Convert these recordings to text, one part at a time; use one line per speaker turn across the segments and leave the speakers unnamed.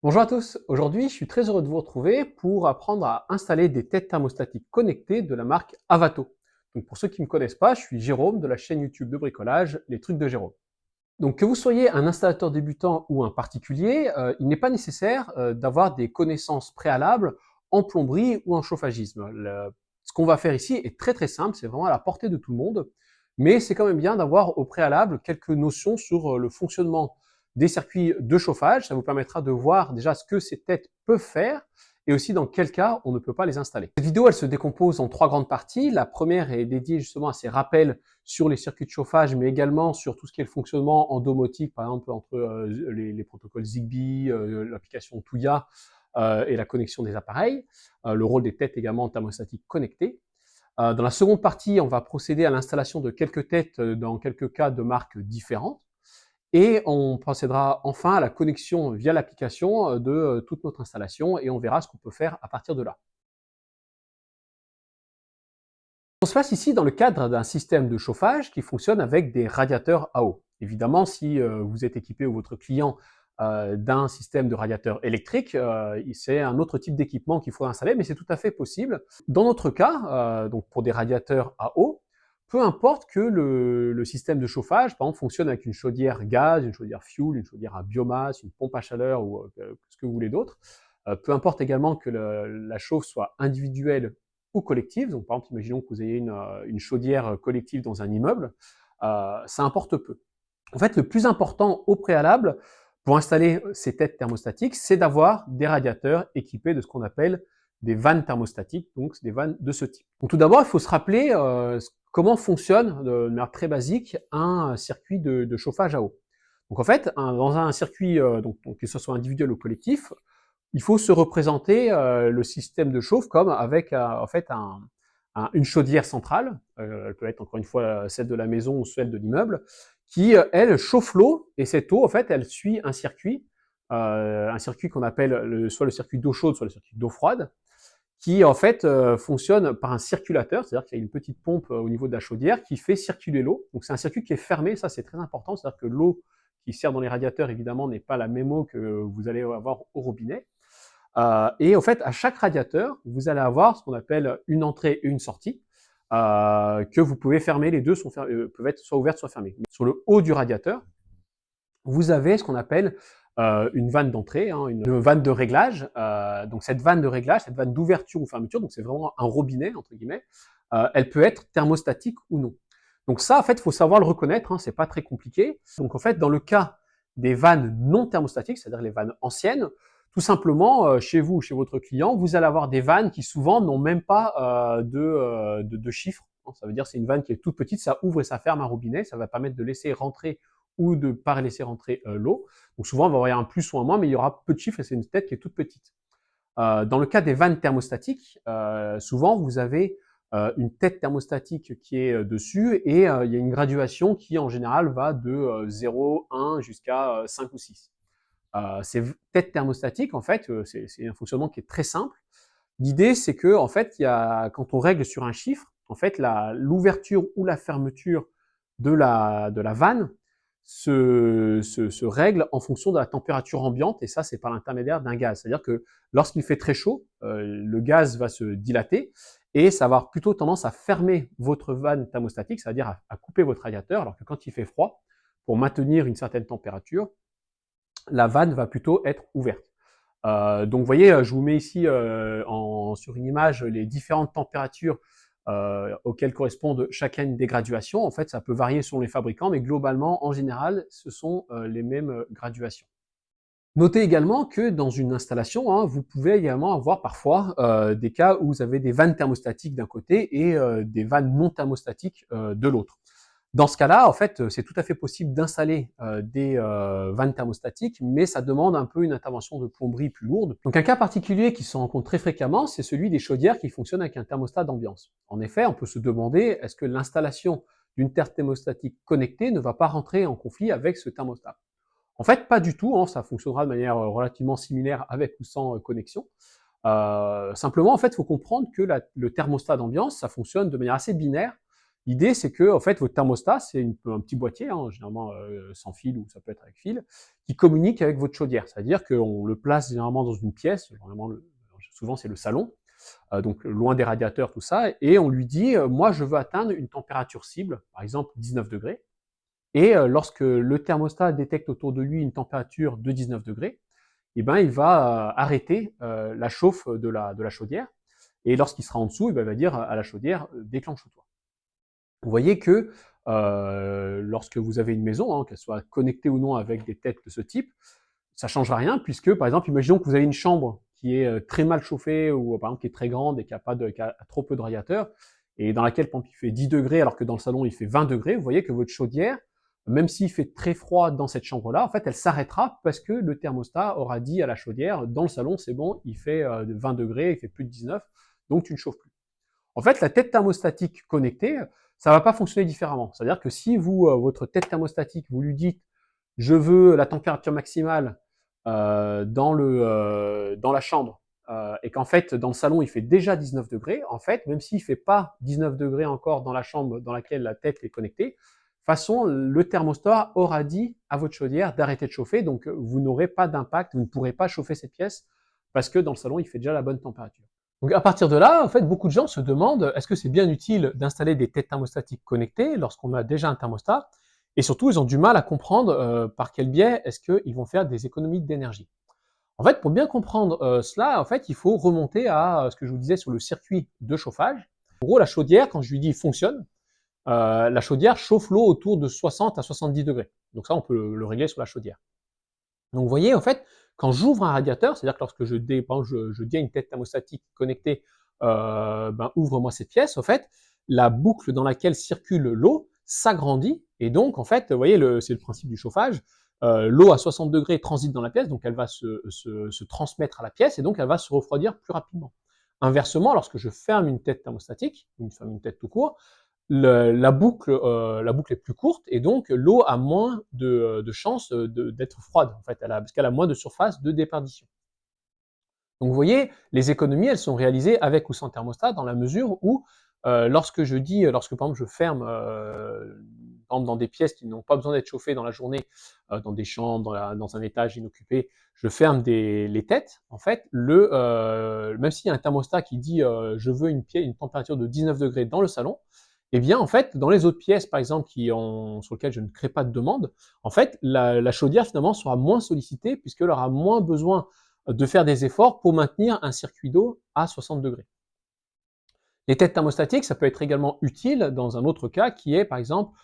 Bonjour à tous, aujourd'hui je suis très heureux de vous retrouver pour apprendre à installer des têtes thermostatiques connectées de la marque Avato. Donc pour ceux qui ne me connaissent pas, je suis Jérôme de la chaîne YouTube de bricolage Les Trucs de Jérôme. Donc que vous soyez un installateur débutant ou un particulier, il n'est pas nécessaire d'avoir des connaissances préalables en plomberie ou en chauffagisme. Ce qu'on va faire ici est très simple, c'est vraiment à la portée de tout le monde, mais c'est quand même bien d'avoir au préalable quelques notions sur le fonctionnement des circuits de chauffage. Ça vous permettra de voir déjà ce que ces têtes peuvent faire et aussi dans quel cas on ne peut pas les installer. Cette vidéo, elle se décompose en trois grandes parties. La première est dédiée justement à ces rappels sur les circuits de chauffage, mais également sur tout ce qui est le fonctionnement en domotique, par exemple entre les protocoles Zigbee, l'application Tuya et la connexion des appareils, le rôle des têtes également thermostatiques connectées. Dans la seconde partie, on va procéder à l'installation de quelques têtes dans quelques cas de marques différentes. Et on procédera enfin à la connexion via l'application de toute notre installation et on verra ce qu'on peut faire à partir de là. On se passe ici dans le cadre d'un système de chauffage qui fonctionne avec des radiateurs à eau. Évidemment, si vous êtes équipé ou votre client d'un système de radiateur électrique, c'est un autre type d'équipement qu'il faut installer, mais c'est tout à fait possible. Dans notre cas, donc pour des radiateurs à eau, peu importe que le système de chauffage, par exemple, fonctionne avec une chaudière gaz, une chaudière fuel, une chaudière à biomasse, une pompe à chaleur ou ce que vous voulez d'autre, peu importe également que la chauffe soit individuelle ou collective. Donc, par exemple, imaginons que vous ayez une chaudière collective dans un immeuble, ça importe peu. En fait, le plus important au préalable pour installer ces têtes thermostatiques, c'est d'avoir des radiateurs équipés de ce qu'on appelle des vannes thermostatiques, donc des vannes de ce type. Donc, tout d'abord, il faut se rappeler comment fonctionne de manière très basique un circuit de chauffage à eau. Donc en fait, dans un circuit, donc, que ce soit individuel ou collectif, il faut se représenter le système de chauffe comme avec en fait une chaudière centrale, elle peut être encore une fois celle de la maison ou celle de l'immeuble, qui elle chauffe l'eau et cette eau en fait elle suit un circuit qu'on appelle soit le circuit d'eau chaude, soit le circuit d'eau froide, qui en fait fonctionne par un circulateur, c'est-à-dire qu'il y a une petite pompe au niveau de la chaudière qui fait circuler l'eau. Donc c'est un circuit qui est fermé, ça c'est très important, c'est-à-dire que l'eau qui sert dans les radiateurs évidemment n'est pas la même eau que vous allez avoir au robinet. Et en fait, à chaque radiateur, vous allez avoir ce qu'on appelle une entrée et une sortie, que vous pouvez fermer. Les deux peuvent être soit ouvertes, soit fermées. Sur le haut du radiateur, vous avez ce qu'on appelle une vanne d'entrée, hein, une vanne de réglage. Donc cette vanne de réglage, cette vanne d'ouverture ou fermeture, donc c'est vraiment un robinet entre guillemets, elle peut être thermostatique ou non. Donc ça, en fait, il faut savoir le reconnaître, hein, c'est pas très compliqué. Donc en fait, dans le cas des vannes non thermostatiques, c'est-à-dire les vannes anciennes, tout simplement, chez vous ou chez votre client, vous allez avoir des vannes qui souvent n'ont même pas de chiffres. Ça veut dire c'est une vanne qui est toute petite, ça ouvre et ça ferme un robinet, ça va permettre de laisser rentrer ou de ne pas laisser rentrer l'eau. Donc souvent, on va avoir un plus ou un moins, mais il y aura peu de chiffres et c'est une tête qui est toute petite. Dans le cas des vannes thermostatiques, souvent vous avez une tête thermostatique qui est dessus et il y a une graduation qui en général va de 0, 1 jusqu'à 5 ou 6. Ces têtes thermostatiques, en fait, c'est un fonctionnement qui est très simple. L'idée, c'est que en fait, quand on règle sur un chiffre, en fait, l'ouverture ou la fermeture de la vanne se règle en fonction de la température ambiante, et ça, c'est par l'intermédiaire d'un gaz. C'est-à-dire que lorsqu'il fait très chaud, le gaz va se dilater et ça va avoir plutôt tendance à fermer votre vanne thermostatique, c'est-à-dire à couper votre radiateur, alors que quand il fait froid, pour maintenir une certaine température, la vanne va plutôt être ouverte. Donc vous voyez, je vous mets ici sur une image les différentes températures auxquelles correspondent chacune des graduations. En fait, ça peut varier selon les fabricants, mais globalement, en général, ce sont les mêmes graduations. Notez également que dans une installation, hein, vous pouvez également avoir parfois des cas où vous avez des vannes thermostatiques d'un côté et des vannes non thermostatiques de l'autre. Dans ce cas-là, en fait, c'est tout à fait possible d'installer des vannes thermostatiques, mais ça demande un peu une intervention de plomberie plus lourde. Donc un cas particulier qui se rencontre très fréquemment, c'est celui des chaudières qui fonctionnent avec un thermostat d'ambiance. En effet, on peut se demander, est-ce que l'installation d'une terre thermostatique connectée ne va pas rentrer en conflit avec ce thermostat? En fait, pas du tout, hein, ça fonctionnera de manière relativement similaire avec ou sans connexion. Simplement, en fait, il faut comprendre que le thermostat d'ambiance, ça fonctionne de manière assez binaire. L'idée, c'est que en fait, votre thermostat, c'est un petit boîtier, hein, généralement sans fil ou ça peut être avec fil, qui communique avec votre chaudière. C'est-à-dire qu'on le place généralement dans une pièce, souvent c'est le salon, donc loin des radiateurs, tout ça, et on lui dit, moi je veux atteindre une température cible, par exemple 19 degrés, et lorsque le thermostat détecte autour de lui une température de 19 degrés, eh ben, il va arrêter la chauffe de la chaudière, et lorsqu'il sera en dessous, il va dire à la chaudière, déclenche-toi. Vous voyez que lorsque vous avez une maison, hein, qu'elle soit connectée ou non avec des têtes de ce type, ça ne changera rien puisque, par exemple, imaginons que vous avez une chambre qui est très mal chauffée ou par exemple qui est très grande et qui a trop peu de radiateurs et dans laquelle, par exemple, il fait 10 degrés alors que dans le salon il fait 20 degrés, vous voyez que votre chaudière, même s'il fait très froid dans cette chambre-là, en fait, elle s'arrêtera parce que le thermostat aura dit à la chaudière, dans le salon, c'est bon, il fait 20 degrés, il fait plus de 19, donc tu ne chauffes plus. En fait, la tête thermostatique connectée, ça va pas fonctionner différemment. C'est-à-dire que si vous, votre tête thermostatique, vous lui dites, je veux la température maximale dans la chambre, et qu'en fait, dans le salon, il fait déjà 19 degrés, en fait, même s'il fait pas 19 degrés encore dans la chambre dans laquelle la tête est connectée, de toute façon, le thermostat aura dit à votre chaudière d'arrêter de chauffer, donc vous n'aurez pas d'impact, vous ne pourrez pas chauffer cette pièce parce que dans le salon, il fait déjà la bonne température. Donc à partir de là, en fait, beaucoup de gens se demandent est-ce que c'est bien utile d'installer des têtes thermostatiques connectées lorsqu'on a déjà un thermostat? Et surtout, ils ont du mal à comprendre par quel biais est-ce qu'ils vont faire des économies d'énergie. En fait, pour bien comprendre cela, en fait, il faut remonter à ce que je vous disais sur le circuit de chauffage. En gros, la chaudière, quand je lui dis fonctionne, la chaudière chauffe l'eau autour de 60 à 70 degrés. Donc ça, on peut le régler sur la chaudière. Donc vous voyez, en fait, quand j'ouvre un radiateur, c'est-à-dire que lorsque je dis à une tête thermostatique connectée, ouvre-moi cette pièce, en fait, la boucle dans laquelle circule l'eau s'agrandit, et donc, en fait, vous voyez, c'est le principe du chauffage, l'eau à 60 degrés transite dans la pièce, donc elle va se transmettre à la pièce, et donc elle va se refroidir plus rapidement. Inversement, lorsque je ferme une tête thermostatique, une tête tout court, la boucle est plus courte et donc l'eau a moins de chances d'être froide en fait, parce qu'elle a moins de surface de déperdition. Donc vous voyez, les économies, elles sont réalisées avec ou sans thermostat dans la mesure où lorsque par exemple je ferme par exemple, dans des pièces qui n'ont pas besoin d'être chauffées dans la journée, dans des chambres, dans un étage inoccupé, je ferme les têtes. En fait, même s'il y a un thermostat qui dit je veux une température de 19 degrés dans le salon, eh bien, en fait, dans les autres pièces, par exemple, sur lesquelles je ne crée pas de demande, en fait, la chaudière, finalement, sera moins sollicitée puisqu'elle aura moins besoin de faire des efforts pour maintenir un circuit d'eau à 60 degrés. Les têtes thermostatiques, ça peut être également utile dans un autre cas qui est, par exemple,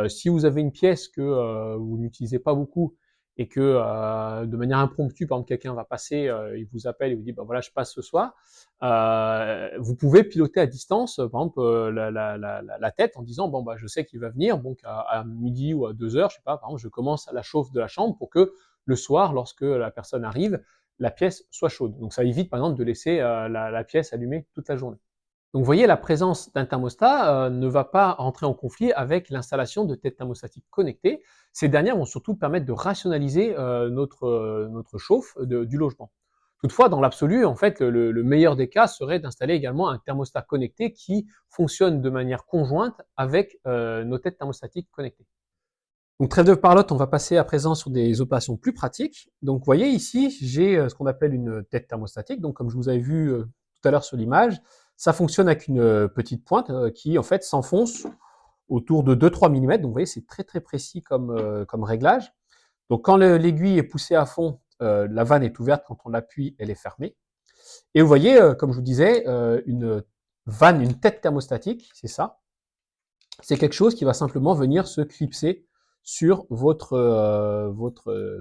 si vous avez une pièce que vous n'utilisez pas beaucoup et que de manière impromptue, par exemple, quelqu'un va passer, il vous appelle et vous dit, bah voilà, je passe ce soir, vous pouvez piloter à distance, par exemple, la tête en disant, bon, bah, je sais qu'il va venir, donc à midi ou à 2 heures, je sais pas, par exemple, je commence la chauffe de la chambre pour que le soir, lorsque la personne arrive, la pièce soit chaude. Donc ça évite, par exemple, de laisser la pièce allumée toute la journée. Donc vous voyez, la présence d'un thermostat ne va pas entrer en conflit avec l'installation de têtes thermostatiques connectées. Ces dernières vont surtout permettre de rationaliser notre chauffe du logement. Toutefois, dans l'absolu, en fait, le meilleur des cas serait d'installer également un thermostat connecté qui fonctionne de manière conjointe avec nos têtes thermostatiques connectées. Donc trêve de parlotte, on va passer à présent sur des opérations plus pratiques. Donc vous voyez ici, j'ai ce qu'on appelle une tête thermostatique. Donc comme je vous avais vu tout à l'heure sur l'image, ça fonctionne avec une petite pointe qui en fait s'enfonce autour de 2-3 mm. Donc vous voyez, c'est très très précis comme réglage. Donc quand l'aiguille est poussée à fond, la vanne est ouverte, quand on l'appuie, elle est fermée. Et vous voyez, comme je vous disais, une tête thermostatique, c'est ça. C'est quelque chose qui va simplement venir se clipser sur votre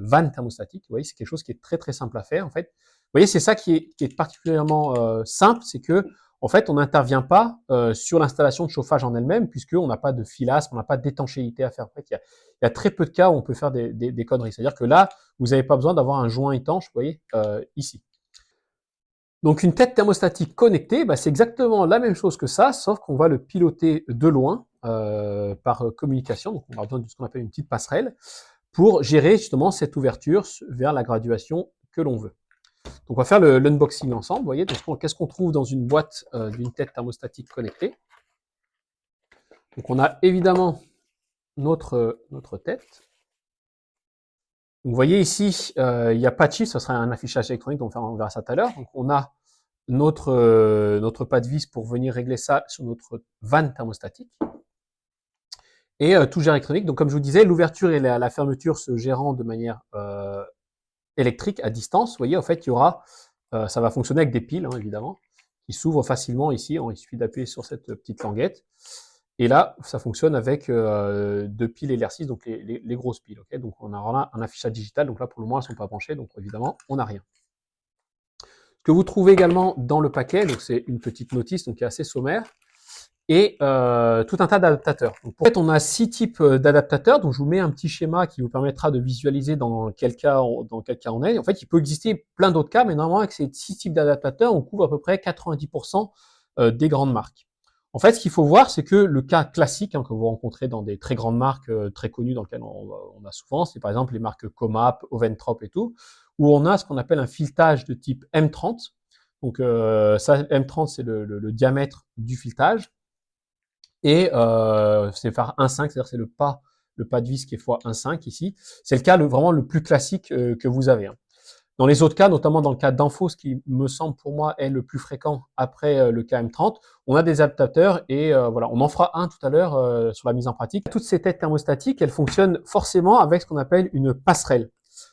vanne thermostatique. Vous voyez, c'est quelque chose qui est très très simple à faire en fait. Vous voyez, c'est ça qui est particulièrement simple, c'est que en fait, on n'intervient pas sur l'installation de chauffage en elle-même, puisqu'on n'a pas de filasme, on n'a pas d'étanchéité à faire. En fait, il y a très peu de cas où on peut faire des conneries. C'est-à-dire que là, vous n'avez pas besoin d'avoir un joint étanche, vous voyez, ici. Donc une tête thermostatique connectée, bah, c'est exactement la même chose que ça, sauf qu'on va le piloter de loin par communication. Donc on va besoin de ce qu'on appelle une petite passerelle pour gérer justement cette ouverture vers la graduation que l'on veut. Donc on va faire l'unboxing ensemble. Vous voyez, qu'est-ce qu'on trouve dans une boîte d'une tête thermostatique connectée? Donc on a évidemment notre tête. Donc vous voyez ici, il n'y a pas de chiffre, ce sera un affichage électronique, donc on verra ça tout à l'heure. Donc on a notre pas de vis pour venir régler ça sur notre vanne thermostatique. Et tout gère électronique. Donc comme je vous disais, l'ouverture et la fermeture se gérant de manière électrique à distance. Vous voyez, en fait, il y aura, ça va fonctionner avec des piles, hein, évidemment, qui s'ouvrent facilement ici. Il suffit d'appuyer sur cette petite languette. Et là, ça fonctionne avec deux piles LR6, donc les grosses piles. Okay, donc on a un affichage digital. Donc là, pour le moment, elles ne sont pas branchées. Donc évidemment, on n'a rien. Ce que vous trouvez également dans le paquet, donc c'est une petite notice donc qui est assez sommaire, et tout un tas d'adaptateurs. En fait, on a 6 types d'adaptateurs, donc je vous mets un petit schéma qui vous permettra de visualiser dans quel cas on est. En fait, il peut exister plein d'autres cas, mais normalement, avec ces 6 types d'adaptateurs, on couvre à peu près 90% des grandes marques. En fait, ce qu'il faut voir, c'est que le cas classique que vous rencontrez dans des très grandes marques très connues dans lesquelles on a souvent, c'est par exemple les marques Comap, Oventrop et tout, où on a ce qu'on appelle un filetage de type M30. Donc ça, M30, c'est le diamètre du filetage. Et c'est par 1,5, c'est-à-dire c'est le pas de vis qui est fois 1,5 ici. C'est le cas vraiment le plus classique que vous avez. Dans les autres cas, notamment dans le cas d'Info, ce qui me semble pour moi est le plus fréquent après le cas M30, on a des adaptateurs et voilà, on en fera un tout à l'heure sur la mise en pratique. Toutes ces têtes thermostatiques, elles fonctionnent forcément avec ce qu'on appelle une passerelle.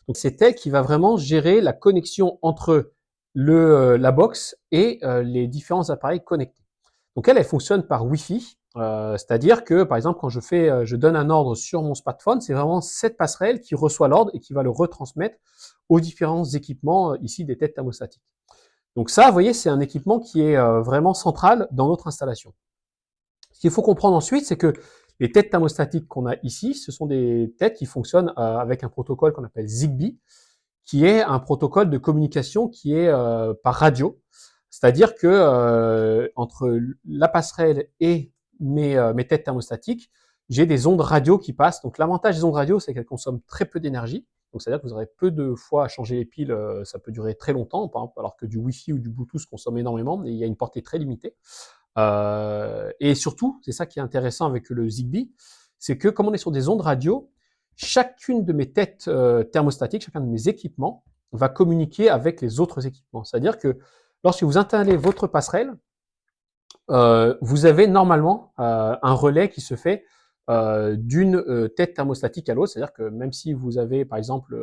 Donc c'est elle qui va vraiment gérer la connexion entre la box et les différents appareils connectés. Donc elle fonctionne par Wi-Fi, c'est-à-dire que par exemple quand je donne un ordre sur mon smartphone, c'est vraiment cette passerelle qui reçoit l'ordre et qui va le retransmettre aux différents équipements ici des têtes thermostatiques. Donc ça, vous voyez, c'est un équipement qui est vraiment central dans notre installation. Ce qu'il faut comprendre ensuite, c'est que les têtes thermostatiques qu'on a ici, ce sont des têtes qui fonctionnent avec un protocole qu'on appelle Zigbee, qui est un protocole de communication qui est par radio. C'est-à-dire que entre la passerelle et mes têtes thermostatiques, j'ai des ondes radio qui passent. Donc l'avantage des ondes radio, c'est qu'elles consomment très peu d'énergie. Donc c'est-à-dire que vous aurez peu de fois à changer les piles, ça peut durer très longtemps, par exemple, alors que du Wi-Fi ou du Bluetooth consomme énormément, mais il y a une portée très limitée. Et surtout, c'est ça qui est intéressant avec le Zigbee, c'est que comme on est sur des ondes radio, chacune de mes têtes thermostatiques, chacun de mes équipements va communiquer avec les autres équipements. C'est-à-dire que lorsque vous installez votre passerelle, vous avez normalement un relais qui se fait d'une tête thermostatique à l'autre. C'est-à-dire que même si vous avez, par exemple,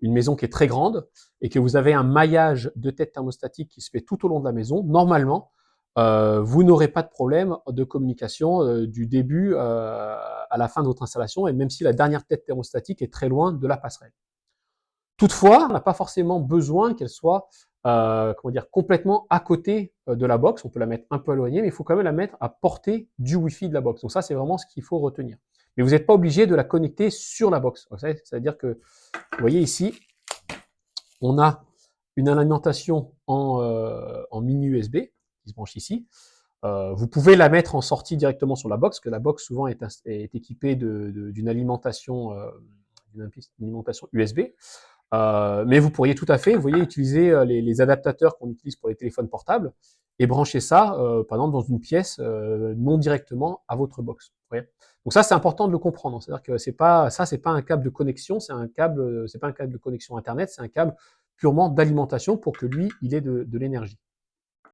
une maison qui est très grande et que vous avez un maillage de têtes thermostatiques qui se fait tout au long de la maison, normalement, vous n'aurez pas de problème de communication du début à la fin de votre installation, et même si la dernière tête thermostatique est très loin de la passerelle. Toutefois, on n'a pas forcément besoin qu'elle soit complètement à côté de la box. On peut la mettre un peu éloignée, mais il faut quand même la mettre à portée du Wi-Fi de la box. Donc ça, c'est vraiment ce qu'il faut retenir. Mais vous n'êtes pas obligé de la connecter sur la box. C'est-à-dire que, vous voyez ici, on a une alimentation en mini USB qui se branche ici. Vous pouvez la mettre en sortie directement sur la box, parce que la box souvent est équipée d'une alimentation USB. Mais vous pourriez tout à fait, vous voyez, utiliser les adaptateurs qu'on utilise pour les téléphones portables et brancher ça, par exemple, dans une pièce non directement à votre box. Vous voyez. Donc ça, c'est important de le comprendre. C'est-à-dire que c'est pas un câble de connexion, c'est pas un câble de connexion Internet, c'est un câble purement d'alimentation pour que lui, il ait de l'énergie.